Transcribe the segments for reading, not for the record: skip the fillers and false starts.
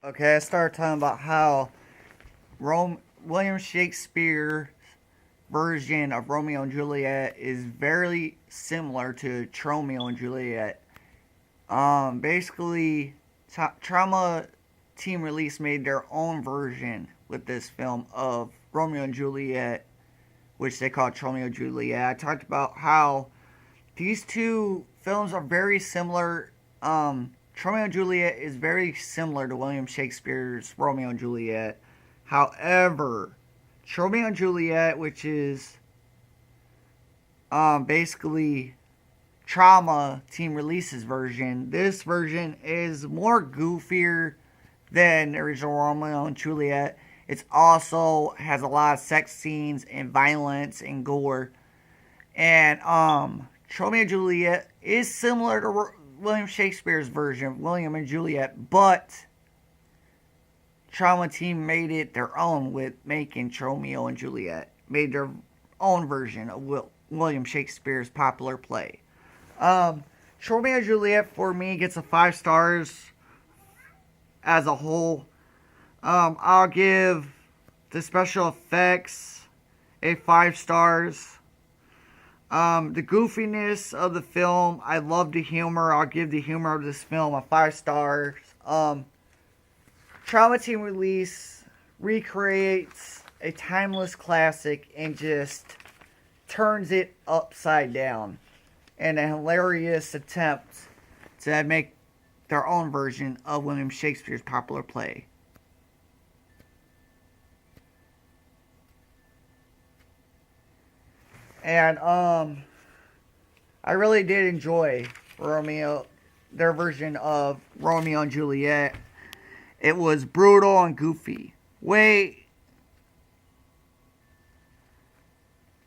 Okay, I started talking about how William Shakespeare's version of Romeo and Juliet is very similar to Tromeo and Juliet. Basically, Trauma Team Release made their own version with this film of Romeo and Juliet, which they call Tromeo and Juliet. I talked about how these two films are very similar. Romeo and Juliet is very similar to William Shakespeare's Romeo and Juliet. However, Romeo and Juliet, which is basically Trauma Team Releases version, this version is more goofier than the original Romeo and Juliet. It also has a lot of sex scenes and violence and gore. And Romeo and Juliet is similar to William Shakespeare's version of William and Juliet, but Trauma Team made it their own with making Romeo and Juliet. Made their own version of William Shakespeare's popular play. Romeo and Juliet for me gets a 5 stars as a whole. I'll give the special effects a 5 stars. The goofiness of the film, I love the humor. I'll give the humor of this film a 5 stars. Trauma Team Release recreates a timeless classic and just turns it upside down in a hilarious attempt to make their own version of William Shakespeare's popular play. And I really did enjoy their version of Romeo and Juliet. It was brutal and goofy. It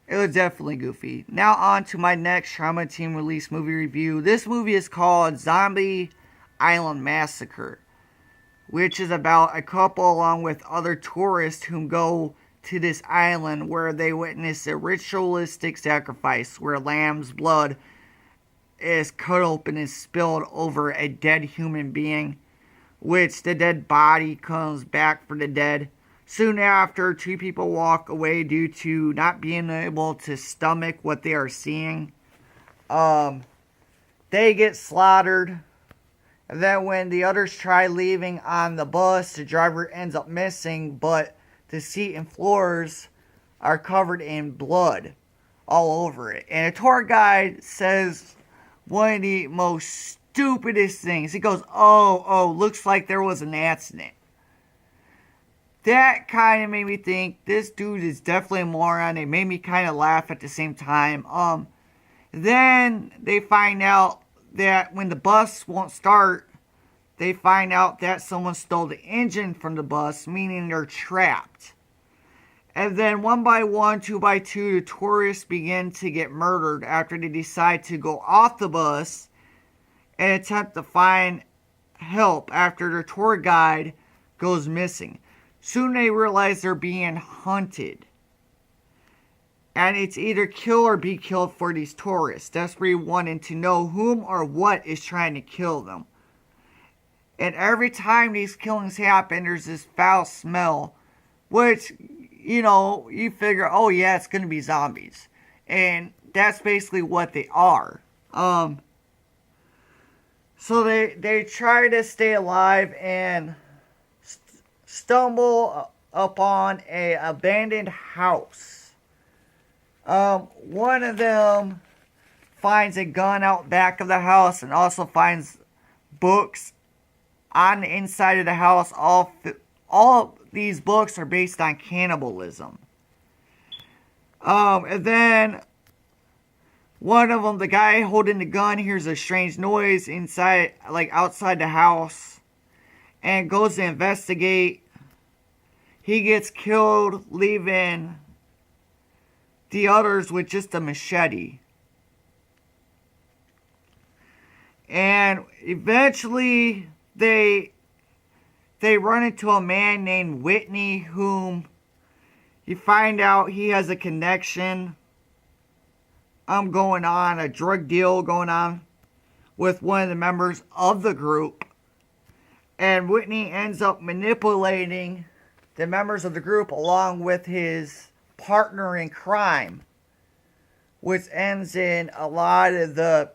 was definitely goofy. Now on to my next Trauma Team Release movie review. This movie is called Zombie Island Massacre, which is about a couple along with other tourists who go to this island where they witness a ritualistic sacrifice where lamb's blood is cut open and spilled over a dead human being, which the dead body comes back for the dead. Soon after, 2 people walk away due to not being able to stomach what they are seeing. They get slaughtered. And then when the others try leaving on the bus, the driver ends up missing, but the seat and floors are covered in blood all over it. And a tour guide says one of the most stupidest things. He goes, oh, looks like there was an accident. That kind of made me think this dude is definitely a moron. It made me kind of laugh at the same time. Then they find out that when the bus won't start, they find out that someone stole the engine from the bus, meaning they're trapped. And then one by one, 2 by 2, the tourists begin to get murdered after they decide to go off the bus and attempt to find help after their tour guide goes missing. Soon they realize they're being hunted. And it's either kill or be killed for these tourists, desperately wanting to know whom or what is trying to kill them. And every time these killings happen, there's this foul smell, which, you figure, oh yeah, it's going to be zombies. And that's basically what they are. So they try to stay alive and stumble upon a abandoned house. One of them finds a gun out back of the house and also finds books on the inside of the house. All these books are based on cannibalism. And then one of them, the guy holding the gun, hears a strange noise outside the house and goes to investigate. He gets killed, leaving the others with just a machete. And eventually they run into a man named Whitney, whom you find out he has a connection going on, a drug deal going on with one of the members of the group. And Whitney ends up manipulating the members of the group along with his partner in crime, which ends in a lot of the